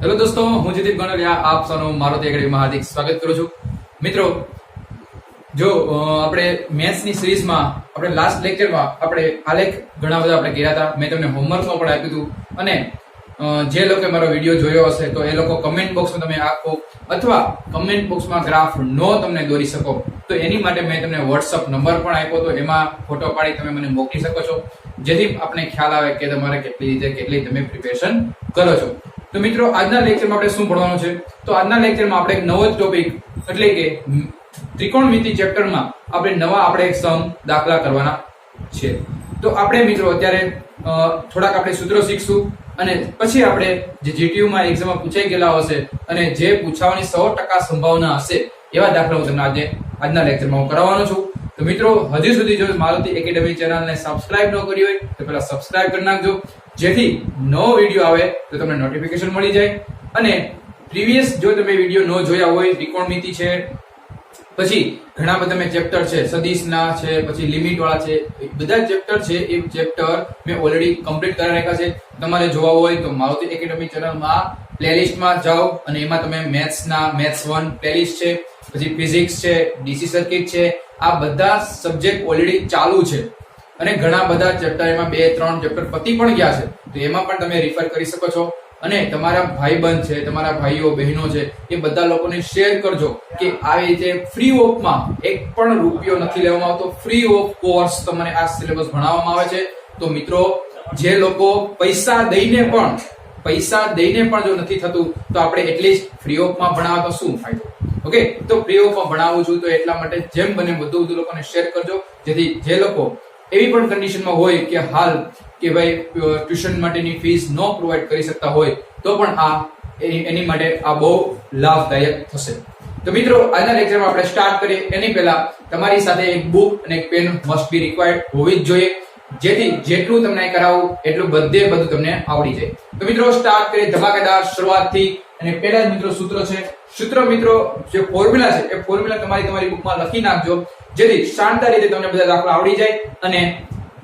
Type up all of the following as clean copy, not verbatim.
Hello દોસ્તો, હું જીતીપ ગણોલિયા આપ સૌનું મારુતિ એકેડમીમાં હાર્દિક સ્વાગત કરું છું. મિત્રો, જો આપણે મેથ્સની સિરીઝમાં આપણે લાસ્ટ લેક્ચરમાં આપણે આલેખ ઘણા બધા આપણે કર્યા હતા. મેં તમને હોમવર્કમાં પણ આપ્યું હતું અને જે લોકો મારો વિડીયો જોયો હશે તો એ લોકો કમેન્ટ બોક્સમાં તમે આપો અથવા કમેન્ટ બોક્સમાં ગ્રાફ નો તમને દોરી શકો તો એની માટે મેં તમને વોટ્સઅપ નંબર પણ આપ્યો તો એમાં ફોટો પાડી તમે મને મોકલી શકો છો, જેથી આપણે ખ્યાલ આવે કે તમારે કેટલી તમે પ્રિપેરેશન કરો છો. તો મિત્રો, આજના લેક્ચરમાં આપણે શું ભણવાનું છે? તો આજના લેક્ચરમાં આપણે એક નવો ટોપિક એટલે કે ત્રિકોણમિતિ ચેપ્ટરમાં આપણે એક સમ દાખલા કરવાના છે. તો આપણે મિત્રો અત્યારે થોડાક આપણે સૂત્રો શીખશું અને પછી આપણે જે જીટીયુ માં એક્ઝામમાં પૂછાઈ ગયેલા હશે અને જે પૂછાવાની 100% સંભાવના હશે એવા દાખલા હું તમને આજના લેક્ચરમાં હું કરાવવાનો છું. તો મિત્રો, હજી સુધી જો મારુતિ એકેડમી ચેનલને સબસ્ક્રાઇબ ન કરી હોય તો પહેલા સબસ્ક્રાઇબ કરી નાખજો, જેથી નવો વિડીયો આવે તો તમને નોટિફિકેશન મળી જાય. અને પ્રીવિયસ જો તમે વિડીયો ન જોયા હોય, ત્રિકોણમિતિ છે, પછી ઘણા બધા મેં ચેપ્ટર છે, સદિશના છે, પછી લિમિટ વાળા છે, બધા ચેપ્ટર છે એ ચેપ્ટર મેં ઓલરેડી કમ્પ્લીટ કરી રાખ્યા છે. તમારે જોવા હોય તો મારુતિ એકેડમી ચેનલમાં પ્લેલિસ્ટમાં જાઓ અને એમાં તમે મેથ્સ 1 પ્લેલિસ્ટ છે, પછી ફિઝિક્સ છે, ડીસી સર્કિટ છે, આ બધા સબ્જેક્ટ ઓલરેડી ચાલુ છે અને ઘણા બધા ચેપ્ટર એમાં 2-3 ચેપ્ટર પતી પણ ગયા છે. તો એમાં પણ તમે રિફર કરી શકો છો અને તમારા ભાઈબંધ છે, તમારા ભાઈઓ બહેનો છે, એ બધા લોકોને શેર કરજો કે આવી રીતે ફ્રી ઓફમાં એક પણ રૂપિયો નથી લેવામાં આવતો. ફ્રી ઓફ કોર્સ તમને આ સિલેબસ ભણાવવામાં આવે છે. તો મિત્રો, જે લોકો પૈસા દઈને પણ જો નથી થતું તો આપણે એટલીસ્ટ ફ્રી ઓફમાં ભણાવવા તો શું ફાયદો? ઓકે, તો ફ્રી ઓફમાં ભણાવું છું તો એટલા માટે જેમ બને બધું લોકોને શેર કરજો, જેથી જે લોકો એવી પણ કન્ડિશનમાં હોય કે હાલ કે ભાઈ ટ્યુશન માટેની ફીસ ન પ્રોવાઈડ કરી શકતા હોય તો પણ એની માટે આ બહુ લાભદાયક થશે. તો મિત્રો, આજના લેક્ચરમાં આપણે સ્ટાર્ટ કરીએ એની પહેલા તમારી સાથે એક બુક અને એક પેન મસ્ટ બી રિક્વાયર્ડ હોવી જ જોઈએ, જેથી જેટલું તમને કરાવું એટલું બધું તમને આવડી જાય. તો મિત્રો, સ્ટાર્ટ કરીએ ધમાકેદાર શરૂઆતથી. અને પહેલા જ મિત્રો સૂત્ર મિત્રો જે ફોર્મ્યુલા છે એ ફોર્મ્યુલા તમારી બુકમાં લખી નાખજો, જેથી શાનદાર રીતે તમને બધા દાખલા આવડી જાય અને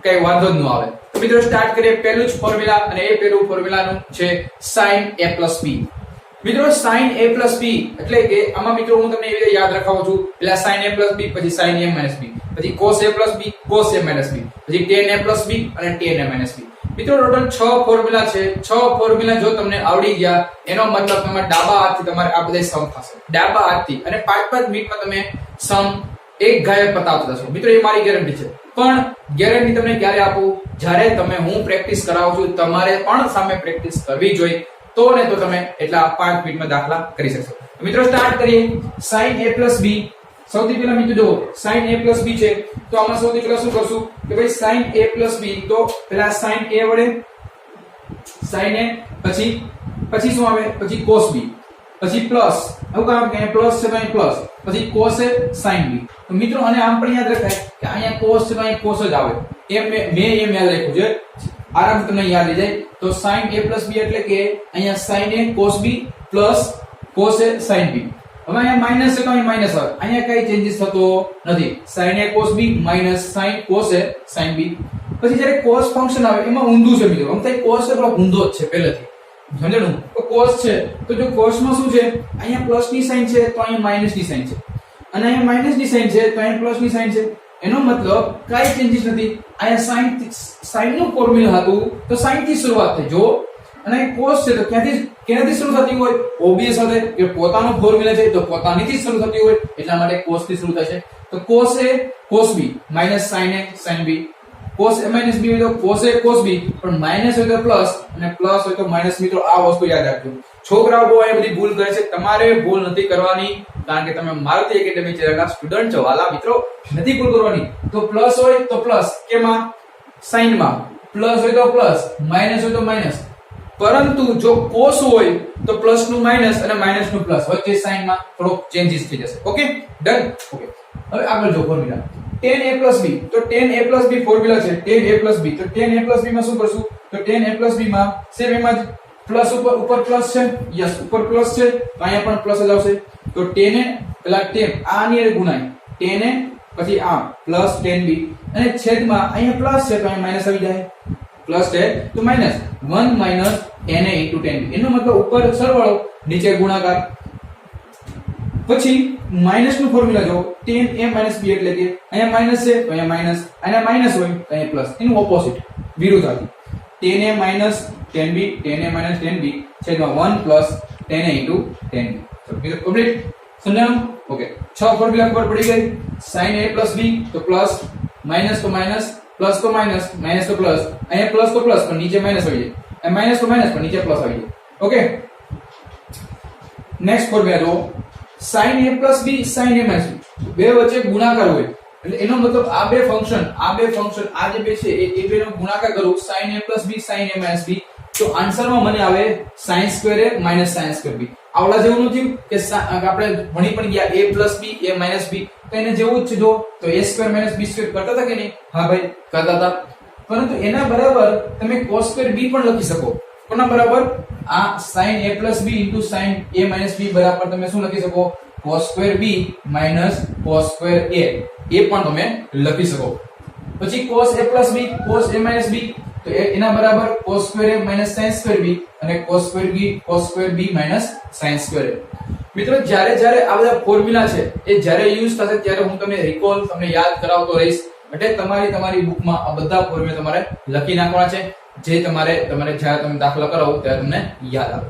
કઈ વાંધો જ ન આવે. તો મિત્રો, સ્ટાર્ટ કરીએ. પહેલું જ ફોર્મ્યુલા અને એ પહેલું ફોર્મ્યુલાનું છે sin a plus b. મિત્રો, sin a plus b એટલે કે આમાં મિત્રો હું તમને એવી રીતે યાદ રખાવું છું, પહેલા sin a plus b, પછી sin a minus b, પછી cos a plus b, cos a minus b, પછી tan a plus b અને tan a minus b. મિત્રો, ટોટલ 6 ફોર્મ્યુલા છે. 6 ફોર્મ્યુલા જો તમને આવડી ગયા એનો મતલબ તમારે ડાબા હાથથી તમારે આ બધા સમ થશે, ડાબા હાથથી, અને 5-5 મિનિટમાં તમે સમ એક ગાયબ પતાવતા જશો. મિત્રો, એ મારી ગેરંટી છે. પણ ગેરંટી તમને ક્યારે આપું? જ્યારે હું પ્રેક્ટિસ કરાવું છું, તમારે પણ સામે પ્રેક્ટિસ કરવી જોઈએ, તો તમે એટલા 5 મિનિટમાં દાખલા કરી શકશો. મિત્રો, સ્ટાર્ટ કરીએ. sin a plus b. સૌથી પહેલા મિત્રો જો sin a plus b છે તો આમાં સૌથી પહેલા શું કરશું કે ભાઈ sin a plus b, તો પહેલા sin a વડે sin a, પછી શું આવે? પછી cos b, પછી પ્લસ, આવું કામ કે પ્લસ છે તો અહીં પ્લસ, પછી cos a sin b. તો મિત્રો, અને આમ પણ યાદ રખાય કે અહીંયા cos છે તો અહીં cos જ આવે. મેં એમ યાદ રાખ્યું છે, આરામથી તમને યાદ રહી જાય. તો sin a plus b એટલે કે અહીંયા sin a cos b plus cos a sin b. હવે અહીંયા માઈનસ છે તો અહીં માઈનસ આવે, અહીંયા કઈ ચેન્જીસ થતો નથી. sin a cos b minus sin cos a sin b. પછી જ્યારે cos ફંક્શન આવે એમાં ઊંધું છે મિત્રો, આમ cos એ થોડો ઊંધો જ છે પહેલેથી, સમજણું? તો cos છે તો જો cos માં શું છે, અહીંયા પ્લસ ની સાઈન છે તો અહીંયા માઈનસ ની સાઈન છે, અને અહીંયા માઈનસ ની સાઈન છે તો અહીંયા પ્લસ ની સાઈન છે. એનો મતલબ કઈ ચેન્જીસ નથી. અહીંયા sin નું ફોર્મ્યુલા હતું તો sin થી શરૂઆત થઈ, જો, અને cos છે તો કેનાથી શરૂ થતી હોય? ઓબવિયસ હશે કે પોતાનો ફોર્મ્યુલા છે તો પોતાનીથી શરૂ થતી હોય, એટલા માટે cos થી શરૂ થશે. તો cos a cos b minus sin a sin b. cos a minus b હોય તો cos a cos b, પણ માઈનસ હોય તો પ્લસ અને પ્લસ હોય તો માઈનસ. મિત્રો, આ વસ્તુ યાદ રાખજો. છોકરાઓ બહુ આ બધી ભૂલ કરે છે, તમારે ભૂલ નથી કરવાની, કારણ કે તમે મારુતિ એકેડમી ચેનલના સ્ટુડન્ટ છો. વાલા મિત્રો, નથી ભૂલ કરવાની. તો પ્લસ હોય તો પ્લસ, કેમાં? સાઈનમાં. પ્લસ હોય તો પ્લસ, માઈનસ હોય તો માઈનસ. પરંતુ જો cos હોય તો પ્લસ નું માઈનસ અને માઈનસ નું પ્લસ, વચ્ચે સાઈનમાં થોડો ચેન્જીસ થઈ જશે. Okay, done. ઓકે, હવે આગળ જો formula tan a plus b. તો tan a plus b formula છે tan a plus b. તો tan a plus b માં શું કરશું? તો tan a plus b માં સેમ એમ જ પ્લસ ઉપર પ્લસ છે, યસ, ઉપર પ્લસ છે તો અહીંયા પણ પ્લસ જ આવશે. તો tan a પેલા tan આની સાથે ગુણાય, tan a પછી આ પ્લસ tan b, અને છેદમાં અહીંયા પ્લસ છે તો અહીંયા માઈનસ આવી જાય, પ્લસ છે તો minus 1 minus na into tan b. એનો મતલબ ઉપર સરવાળો નીચે ગુણાકાર. પછી માઈનસ નું ફોર્મ્યુલા જો tan a minus b એટલે કે અહીંયા માઈનસ છે તો અહીંયા માઈનસ, અહીંયા માઈનસ હોય તો અહીંયા પ્લસ, એનું opposite વિરુદ્ધાર્થી. tan a minus tan b, tan a minus tan b છેદમાં 1 plus tan a into tan b. તો મિત્રો કમ્પ્લીટ સમજાણું? ઓકે, 6 ફોર્મ્યુલા ખબર પડી ગઈ. sin a plus b તો પ્લસ, માઈનસ તો માઈનસ, પ્લસ તો માઈનસ, માઈનસ તો પ્લસ, અહીંયા પ્લસ તો પ્લસ પણ નીચે માઈનસ આવી જાય, અહીંયા માઈનસ તો માઈનસ પણ નીચે પ્લસ આવી જાય. ઓકે, નેક્સ્ટ ફોર્મ્યુલા જો sin a plus b sin a minus b, બે વચ્ચે ગુણાકાર હોય એટલે એનો મતલબ આ બે ફંક્શન આ જે બે છે એ બેનો ગુણાકાર કરું sin a plus b sin a minus b, તો આન્સરમાં મને આવે sin square a minus sin square b. આવડા જેવું નથી કે આપણે ભણી પણ ગયા a plus b a minus b, તો એને જેવું જ છે. જો તો a square minus b square કરતા હતા કે નહીં? હા ભાઈ કરતા હતા. પરંતુ એના બરાબર તમે cos square b પણ લખી શકો. કોના બરાબર? આ sin a plus b into sin a minus b બરાબર તમે શું લખી શકો? cos square b minus cos square a, એ પણ તમે લખી શકો. પછી cos a plus b cos a minus b, તો એના બરાબર cos square a minus sin square b અને cos square b minus sin square a. મિત્રો જ્યારે આ બધા ફોર્મ્યુલા છે એ જ્યારે યુઝ થશે ત્યારે હું તમને રિકોલ, તમને યાદ કરાવતો રહીશ. એટલે તમારી બુકમાં આ બધા ફોર્મ્યુલા તમારે લખી નાખવાના છે, જે તમારે જ્યારે તમે દાખલા કરાવો ત્યારે તમને યાદ આવે.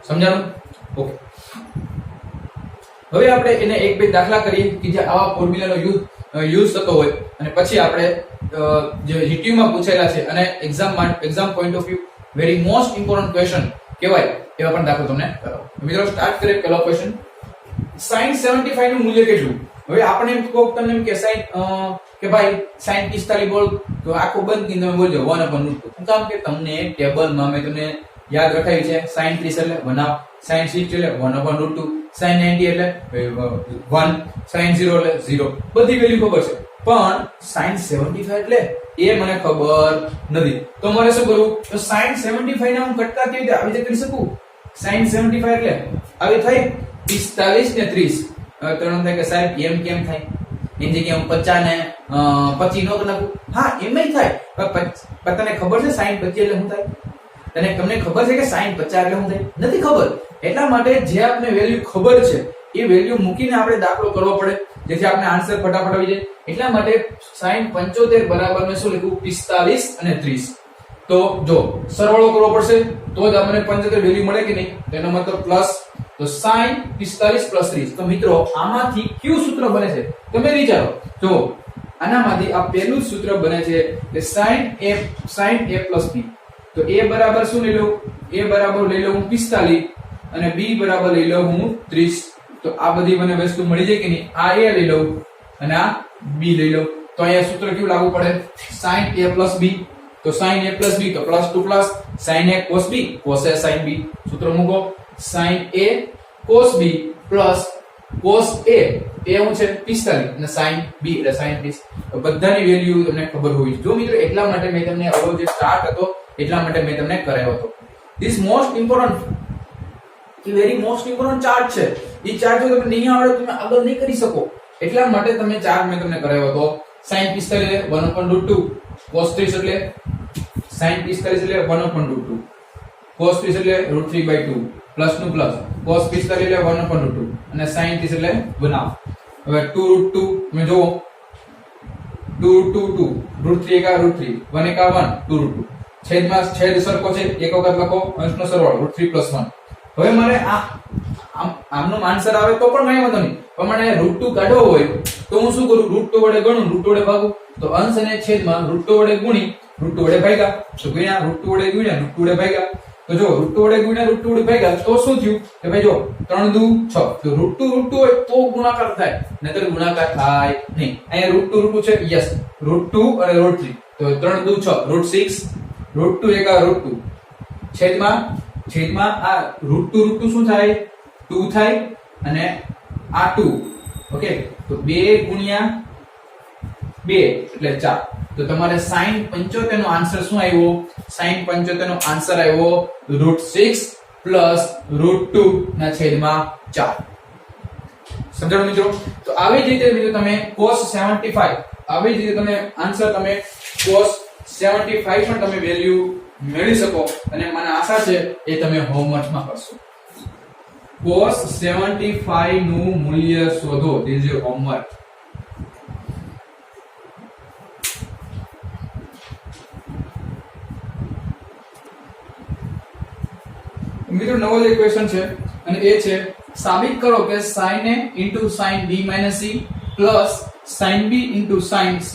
સમજાણું? ઓકે, હવે આપણે એને એક બે દાખલા કરીએ કે જે આવા ફોર્મ્યુલાનો યુઝ થતો હોય અને પછી આપણે જે જીટીયુ માં પૂછાયેલા છે અને exam point of view very most important question કહેવાય એવા પણ દાખલો તમને કરાવો. મિત્રો સ્ટાર્ટ કરીએ પહેલો ક્વેશ્ચન. sin 75 નું મૂલ્ય કેટલું? હવે આપણે એમ કહો તમને એમ કે sin કે ભાઈ sin 45 બોલ તો આખો બંધ કરીને તમે બોલજો 1/√2. હું કામ કે તમને ટેબલમાં મેં તમને યાદ રખાવી છે. sin 30 એટલે 1/, sin 60 એટલે 1/√2, sin 90 એટલે 1, sin 0 એટલે 0. બધી વેલ્યુ ખબર છે, પણ sin 75 એટલે એ મને ખબર નથી. તો મારે શું કરવું? તો sin 75 ના હું કટકા કેવી રીતે આવી રીતે કરી શકું? sin 75 એટલે આવી થાય 45 ને 30. હવે ત્રણ થાય કે સાહેબ એમ કેમ થાય? એની જગ્યાએ હું 50 ને 25 નો નાખું. હા એમય થાય, પણ તને ખબર છે sin 25 એટલે શું થાય? તમને ખબર છે કે sin 50 એટલે શું થાય? નથી ખબર. એટલા માટે જે આપને વેલ્યુ ખબર છે એ વેલ્યુ મૂકીને આપણે દાખલો કરવો પડે, જેથી આપણે આન્સર ફટાફટ આવી જાય. એટલા માટે sin 75 બરાબર મેં શું લખ્યું? 45 અને 30. તો જો સરવાળો કરવો પડશે તો જ આપણને 75 વેલ્યુ મળે કે નહીં? તેનો મતલબ પ્લસ, તો sin 45 plus 30. તો મિત્રો આમાંથી કયું સૂત્ર બને છે તમે વિચારો. જો આનામાંથી આ પહેલું સૂત્ર બને છે કે sin a plus b. તો a બરાબર શું લઈ લઉં? a બરાબર લઈ લઉં હું 45 અને b બરાબર લઈ લઉં હું 30. તો આ બધી મને વસ્તુ મળી જાય કે નહીં? આ a લઈ લઉં અને આ b લઈ લઉં. તો અહીંયા સૂત્ર કેવું લાગુ પડે? sin a plus b. તો sin a plus b તો plus two plus, sin a cos b cos a sin b. સૂત્ર મૂકો. sin a cos b plus cos a હું છે 45 અને sin b એટલે sin 30. તો બધાની વેલ્યુ તમને ખબર હોવી જોઈએ. જો મિત્રો એટલા માટે મેં તમને અગાઉ જે સ્ટાર્ટ હતો એટલા માટે મેં તમને કરાવ્યો હતો. ધીસ મોસ્ટ ઇમ્પોર્ટન્ટ કે વેરી મોસ્ટ ઇમ્પોર્ટન્ટ ચાર્ટ છે. એ ચાર્ટ જો તમને નહીં આવડે તો તમે આગળ નહીં કરી શકો. એટલા માટે તમે ચાર્ટ મેં તમને કરાવ્યો હતો. sin 45 એટલે 1/√2, cos 30 એટલે sin 45 એટલે 1/√2, cos 30 એટલે √3/2 પ્લસ નું પ્લસ, cos 45 એટલે 1/√2 અને sin 30 એટલે 1/2. હવે 2√2 તમે જોવો 2√2 √3 એકા √3 1 એકા 1 2√2. છેદમાં છેદ સરખો છે, એક વખત લખો, અંશનો સરવાળો √3 + 1. હવે મારે આમનો આન્સર આવે તો પણ કઈ વાંધો નહીં, પણ મને √2 કાઢવો હોય તો હું શું કરું? √2 વડે ગણું, √2 વડે ભાગું. તો અંશ અને છેદમાં √2 વડે ગુણી √2 વડે ભાગ્યા. તો ગુણ્યા √2 વડે ગુણ્યા √2 વડે ભાગ્યા. તો જો √2 વડે ગુણ્યા √2 વડે ભાગ્યા તો શું થયું કે ભાઈ જો 3 દુ 6. તો √2 હોય તો ગુણાકાર થાય, નહીતર ગુણાકાર થાય નહીં. અહીંયા √2 છે, યસ √2 અને √3. તો 3 દુ 6 √6, √2 એકા √2 છેદમાં આ √2 શું થાય? 2 થાય અને આ 2. ઓકે, તો 2 ગુણ્યા 2 એટલે 4. તો તમારે sin 75 નો આન્સર શું આવ્યો? sin 75 નો આન્સર આવ્યો √6 પ્લસ √2 ના છેદમાં 4. સમજાણું મિત્રો? તો આવી જ રીતે મિત્રો તમે cos 75 આવી જ રીતે તમે આન્સર તમે cos 75 પણ તમે વેલ્યુ મેળવી શકો અને મને આશા છે એ તમે હોમવર્કમાં કરશો. cos 75 નું મૂલ્ય શોધો. This is your homework. મિત્રો નવો જે ક્વેશ્ચન છે અને એ છે સાબિત કરો કે sin a sin b c plus sin b sin c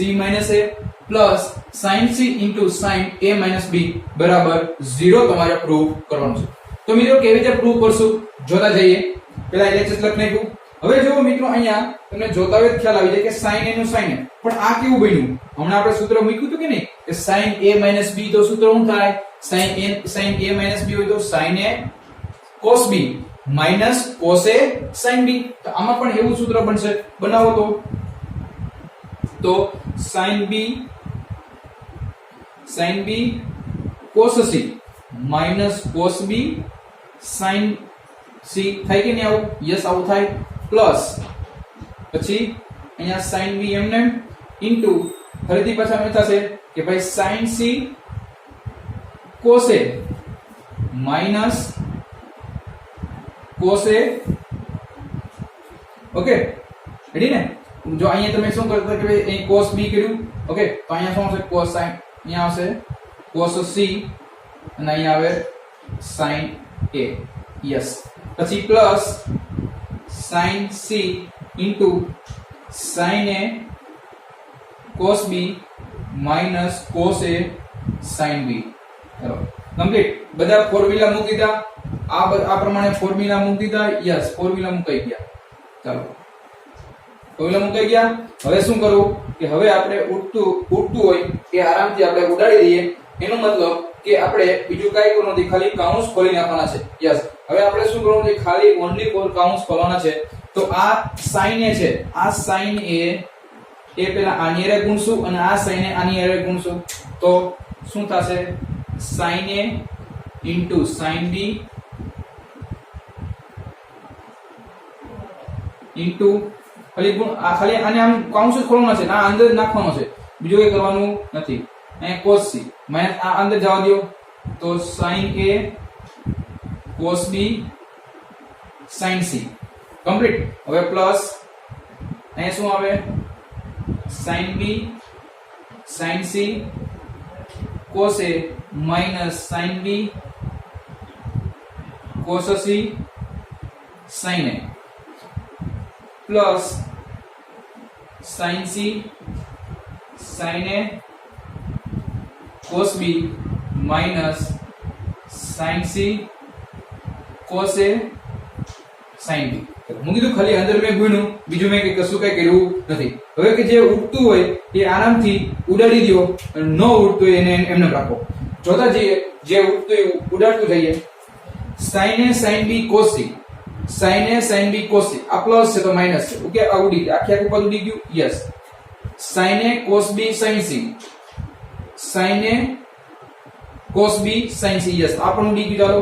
a plus sin c sin a b બરાબર 0 તમારે પ્રૂવ કરવાનું છે. તો મિત્રો કેવી રીતે પ્રૂવ કરશું જોતા જઈએ. પહેલા LHS લખ નાખ્યું. હવે જો મિત્રો અહીંયા તમને જોતા હોય ખ્યાલ આવી જાય કે sin a નું sin a, પણ આ કેવું બન્યું? હમણાં આપણે સૂત્ર મૂક્યું હતું કે નહીં કે sin a b તો સૂત્ર શું થાય? sin a b હોય તો sin a cos b minus cos a sin b. તો આમાં પણ એવું સૂત્ર બનશે. બનાવો તો sin b cos c minus cos b sin c થાય કે નહીં? આવું યસ આવું થાય. પ્લસ પછી અહીંયા sin b એમને ઇન્ટુ ફરીથી પાછા શું થશે કે ભાઈ sin c cos a minus cos a. Okay ready ને? જો અહીંયા તમે શું કરતા કે ભાઈ અહીં cos b કર્યું. ઓકે તો અહીંયા શું આવશે? cos sin. અહીંયા આવશે cos c અને અહીંયા આવે sin a. યસ. પછી plus sin c into sin a cos b minus cos a sin b. ચલો કમ્પ્લીટ. બધા ફોર્મ્યુલા મૂકી દીધા. આ પ્રમાણે ફોર્મ્યુલા મૂકી દીધા. યસ ફોર્મ્યુલા મુકાઈ ગયા. ચાલો ફોર્મ્યુલા મુકાઈ ગયા. હવે શું કરવું કે હવે આપણે ઉડતું હોય કે આરામથી આપણે ઉડાડી દઈએ. એનો મતલબ કે આપણે બીજું કાંઈ કરવું નથી, ખાલી કાઉન્સ ખોલી નાખવાના છે. યસ. હવે આપણે શું કરવાનું છે? ખાલી ઓન્લી ફોર કાઉન્સ ખોલવાના છે. તો આ sin a છે, આ sin a એ પેલા આની હારે ગુણશું અને આ sin a આની હારે ગુણશું. તો શું થશે? sin a into sin b into ખાલી આને આમ કાઉન્સ જ ખોલવાના છે, આ અંદર નાખવાનો છે, બીજું કઈ કરવાનું નથી. અહીં cos c માઈનસ આ અંદર જવા દો તો sin a cos b sin c complete. હવે પ્લસ અહીં શું આવે? sin b sin c cos a minus sin b cos c sin a plus sin c sin a cos b minus sin c cos a sin b. મૂકી દઉં. ખાલી અંદર મેં ગુણ્યું, બીજું મેં કશું કઈ કર્યું નથી. હવે કે જે ઉડતું હોય એ આરામથી ઉડાડી દો, ન ઉડતું હોય એને એમને રાખો. જોતા જઈએ જે ઉડતું હોય ઉડાડતું જઈએ. sin a sin b cos c sin a sin b cos c. આ પ્લસ છે તો માઈનસ છે. ઓકે આ ઉડી ગયું, આખી પદ ઉડી ગયું. Yes. sin a cos b sin c sin a cos b sin c. Yes આ પણ ઉડી ગયું. ચાલો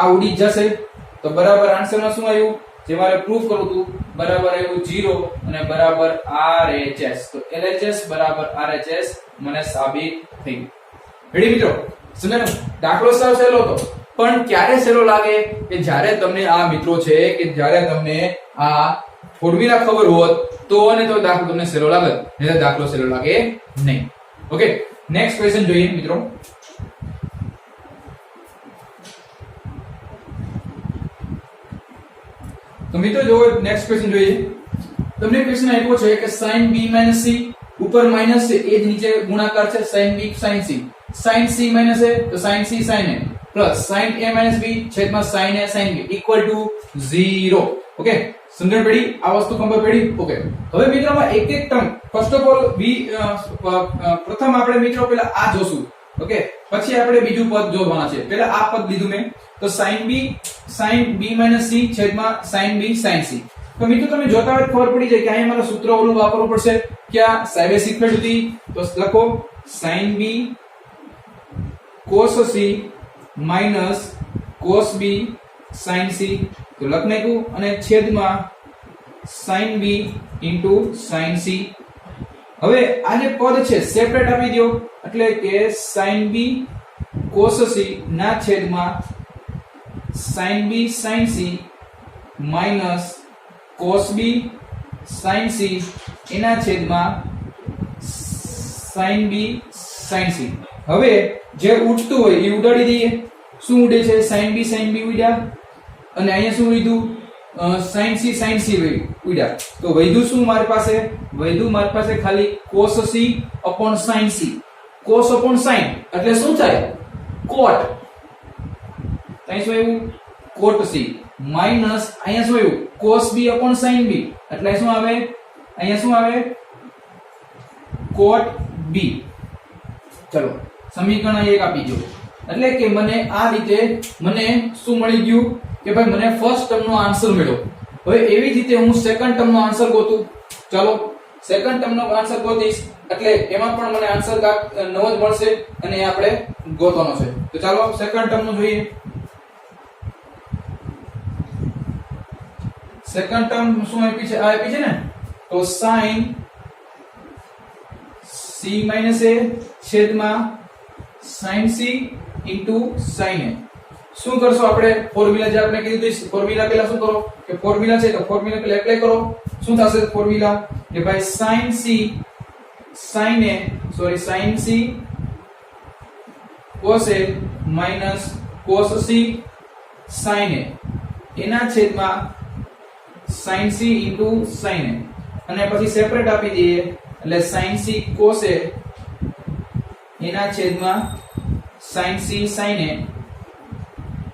આ ઉડી જશે. તો બરાબર આન્સરમાં શું આવ્યું? જે મારે પ્રૂફ કરવું હતું બરાબર આવ્યું 0 અને બરાબર RHS. તો LHS બરાબર RHS મને સાબિત થઈ ગયું. રેડી મિત્રો? સમજાયું? દાખલો સાવ સહેલો હતો, પણ ક્યારે સહેલો લાગે કે જ્યારે તમને આ મિત્રો છે કે જ્યારે તમને આ ફોર્મ્યુલા ખબર હોત તો અને તો દાખલો તમને સહેલો લાગે, નહીં દાખલો સહેલો લાગે નહીં. ઓકે નેક્સ્ટ ક્વેશ્ચન જોઈએ મિત્રો. તો મિત્રો જો નેક્સ્ટ ક્વેશ્ચન જોઈએ. તમને ક્વેશ્ચન આપ્યો છે કે sin b c ઉપર માઈનસ છે એ જ નીચે ગુણાકાર છે sin b sin c sin c minus a તો sin c sin a plus sin a minus b છેદમાં sin a sin b equal to 0. Okay સમજણ પડી? આ વસ્તુ ખબર પડી? ઓકે હવે મિત્રોમાં એક એક ટર્મ ફર્સ્ટ ઓફ ઓલ પ્રથમ આપણે મિત્રો પહેલા આ જોશું. ઓકે પછી આપણે બીજું પદ જોવાના છે. પહેલા આ પદ લીધું મેં તો sin b c છેદમાં sin b sin c. તો મિત્રો તમે જોતા હોય ખબર પડી જાય કે અહીંયા મારા સૂત્ર ઓલું વાપરવું પડશે. ક્યાં? સાઈડ સિક્વલ સુધી. તો લખો sin b cos c minus cos b sin c. તો લખ નાખ્યું અને છેદમાં sin b into sin c. હવે આ જે પદ છે સેપરેટ આપી દો એટલે કે sin b cos c ના છેદમાં sin b sin c minus cos b sin c એના છેદમાં sin b sin c. હવે જે ઉડતું હોય એ ઉડાડી દઈએ. શું ઉડે છે? sin b ઉડ્યા અને અહીંયા શું લીધું? sin c ઉડ્યા. તો વૈધું શું મારી પાસે? વૈધું મારી પાસે ખાલી cos c upon sin c. cos upon sin એટલે શું થાય? cot. અહીં શું આવ્યું? cot c માઈનસ અહીંયા શું આવ્યું? cos b upon sin b એટલે શું આવે? અહીંયા શું આવે? cot b. ચલો સમીકરણ 1 આપી દો. એટલે કે મને આ રીતે મને શું મળી ગયું કે ભાઈ મને ફર્સ્ટ ટર્મ નો આન્સર મળ્યો. હવે એવી જ રીતે હું સેકન્ડ ટર્મ નો આન્સર ગોતું. ચાલો સેકન્ડ ટર્મ નો આન્સર ગોતીશ એટલે એમાં પણ મને આન્સર નવો જ મળશે અને એ આપણે ગોતવાનો છે. તો ચાલો સેકન્ડ ટર્મ નો જોઈએ. સેકન્ડ ટર્મ શું આપી છે? આ આપી છે ને. તો sin c - a છેદમાં sin c sin a. શું કરશો આપણે? ફોર્મ્યુલા જે આપણે કીધું છે ફોર્મ્યુલા પહેલા શું કરો કે ફોર્મ્યુલા છે તો ફોર્મ્યુલા પહેલા એપ્લાય કરો. શું થશે ફોર્મ્યુલા? કે ભાઈ sin c sin c cos a minus cos c sin a એના છેદમાં sin c sin a અને પછી સેપરેટ આપી દઈએ એટલે sin c cos a એના છેદમાં sin c sin a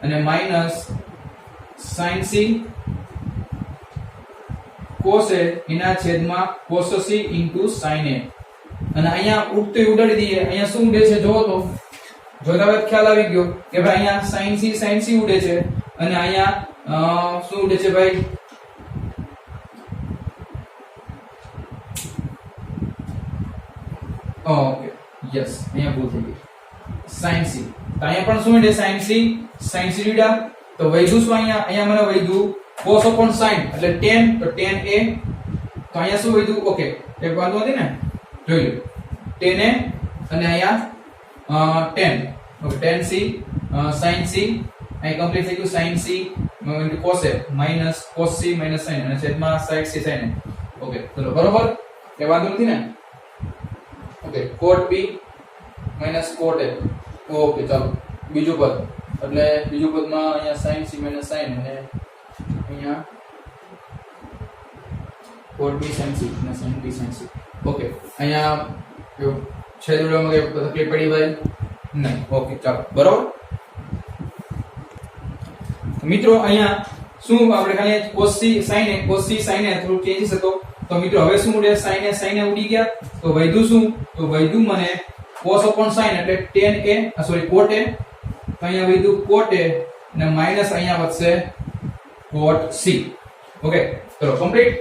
અને minus sin c cos a એના છેદમાં cos c sin a. અને અહીંયા ઉડતું ઉડાડી દઈએ. અહીંયા શું ઉડે છે જોવો તો. જોતા વખત ખ્યાલ આવી ગયો કે ભાઈ અહીંયા sin c ઉડે છે અને અહીંયા શું ઉડે છે ભાઈ? ઓકે યસ અહીંયા ભૂલ થઈ ગઈ. sin c તો અહીંયા પણ શું ઉડે? sin c ઉડ્યા. તો વૈધું શું? અહીંયા મને વૈધું cos upon sin એટલે tan. તો tan a. તો અહીંયા શું વૈધું? ઓકે એક વાંધો નથી ને. જોઈ લો tan a અને અહીંયા tan. Okay tan c sin c અહીં કમ્પ્લીટ થઈ ગયું. sin c cos a minus cos c minus sin અને છેદમાં sin c sin a. Okay ચલો બરોબર એ વાંધો નથી ને. Okay cot b minus cot a. Okay ચાલો બીજું પદ એટલે બીજું પદમાં અહીંયા sin c minus sin અને અહીંયા cot b sin c અને sin b sin c. Okay અહીંયા છેદમાં કઈ તકલીફ પડી ભાઈ? નહીં. ઓકે ચાલો બરોબર. મિત્રો અહીંયા શું આપણે ખાલી cos c sin a થોડું ચેન્જીસ હતો. તો મિત્રો હવે શું ઉડે? sin a ઉડી ગયા. તો વૈધું શું? તો વૈધું મને cos upon sin એટલે tan a cot a. તો અહીંયા વૈધું cot a અને માઈનસ અહીંયા વધશે cot c. ઓકે ચલો કમ્પ્લીટ.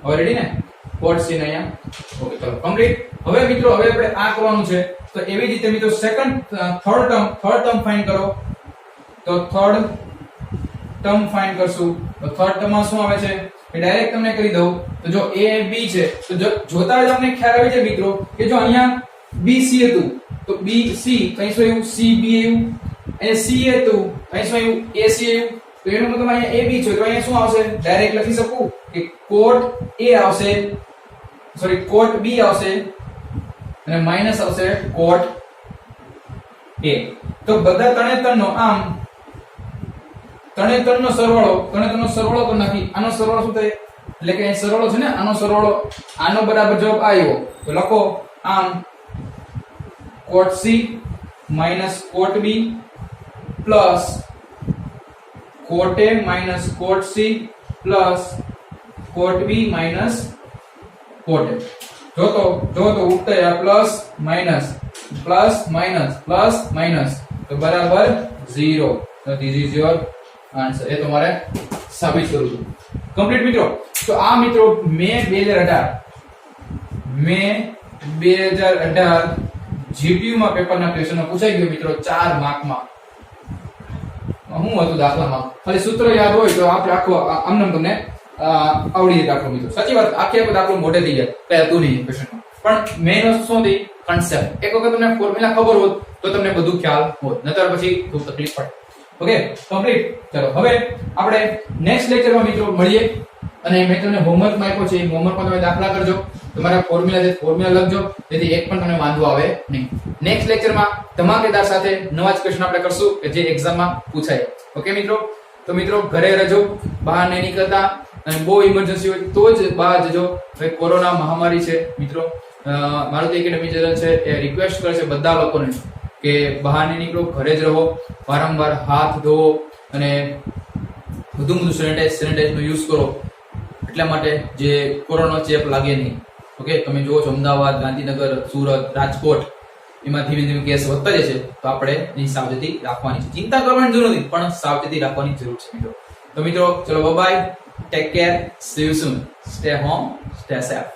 હવે રેડી ને? cot c ને અહીંયા. ઓકે ચલો કમ્પ્લીટ. હવે મિત્રો હવે આપણે આ કરવાનું છે. તો એવી રીતે મિત્રો થર્ડ ટર્મ ફાઇન્ડ કરો. તો થર્ડ ટર્મ ફાઇન્ડ કરશું. તો થર્ડ ટર્મમાં શું આવે છે એ ડાયરેક્ટ તમને કરી દઉં. તો જો a b છે તો જોતા જ તમને ખ્યાલ આવી જાય મિત્રો કે જો અહીંયા b c હતું તો b c કઈ શું આવ્યું? c b આવ્યું. અને c હતું કઈ શું આવ્યું? a c આવ્યું. તો એનો મતલબ અહીંયા a b છે તો અહીંયા શું આવશે? ડાયરેક્ટ લખી શકું કે cot a આવશે cot b આવશે અને માઈનસ આવશે cot a. તો બધા ત્રણેતરનો આમ ત્રણેતરનો સરવાળો કરી નાખી. આનો સરવાળો શું થાય? એટલે કે અહીં સરવાળો છે ને આનો સરવાળો આનો બરાબર જવાબ આવ્યો. તો લખો આમ cot c minus cot b plus cot a minus cot c plus cot b minus cot a. જો તો ઉત્તર પ્લસ માઈનસ તો બરાબર 0. તો ધીસ ઇઝ યોર આન્સર. એ તમારે સાબિત કરવું છે. કમ્પ્લીટ મિત્રો. તો આ મિત્રો મે 2018 જીપીયુ માં પેપરના ક્વેશ્ચનો પૂછાઈ ગયો મિત્રો 4 માર્કમાં. હું હતું દાખલામાં ખાલી સૂત્ર યાદ હોય તો આપણે આખો આમને તમને આવડી દાખલો મિત્રો. સાચી વાત આખો દાખલો મોઢે થઈ જાય કઈ હતું નહીં ક્વેશ્ચનમાં. પણ મેઇન વસ્તુ શું હતી કન્સેપ્ટ. એક વખત તમને ફોર્મ્યુલા ખબર હોત તો તમને બધું ખ્યાલ હોત, નતર પછી ખૂબ તકલીફ પડે. Okay, complete. ચલો હવે આપણે નેક્સ્ટ લેક્ચરમાં મિત્રો મળીએ. અને મેં તમને હોમવર્કમાં આપ્યો છે, હોમવર્કમાં તમે દાખલા કરજો, તમારા ફોર્મ્યુલા લખજો, જેથી એક પણ તમને વાંધો આવે નહીં. નેક્સ્ટ લેક્ચરમાં ધમાકેદાર સાથે નવા જ ક્વેશ્ચન આપણે કરશું કે જે એક્ઝામમાં પૂછાય. ઓકે મિત્રો, તો મિત્રો ઘરે રહેજો, બહાર નહીં નીકળતા, અને બહુ ઇમરજન્સી હોય તો જ બહાર જજો. હવે કોરોના મહામારી છે મિત્રો, મારુતિ એકેડમી ચેનલ છે એ રિક્વેસ્ટ કરે છે બધા લોકોને કે બહાર નહીં નીકળો, ઘરે જ રહો, વારંવાર હાથ ધોવો અને વધુ સેનિટાઈઝનો યુઝ કરો, એટલા માટે જે કોરોના ચેપ લાગે નહીં. ઓકે, તમે જુઓ છો અમદાવાદ, ગાંધીનગર, સુરત, રાજકોટ, એમાં ધીમે ધીમે કેસ વધતા જશે, તો આપણે એની સાવચેતી રાખવાની છે. ચિંતા કરવાની જરૂર નથી, પણ સાવચેતી રાખવાની જરૂર છે મિત્રો. તો મિત્રો ચલો, bye, take care, see you soon, stay home, stay safe.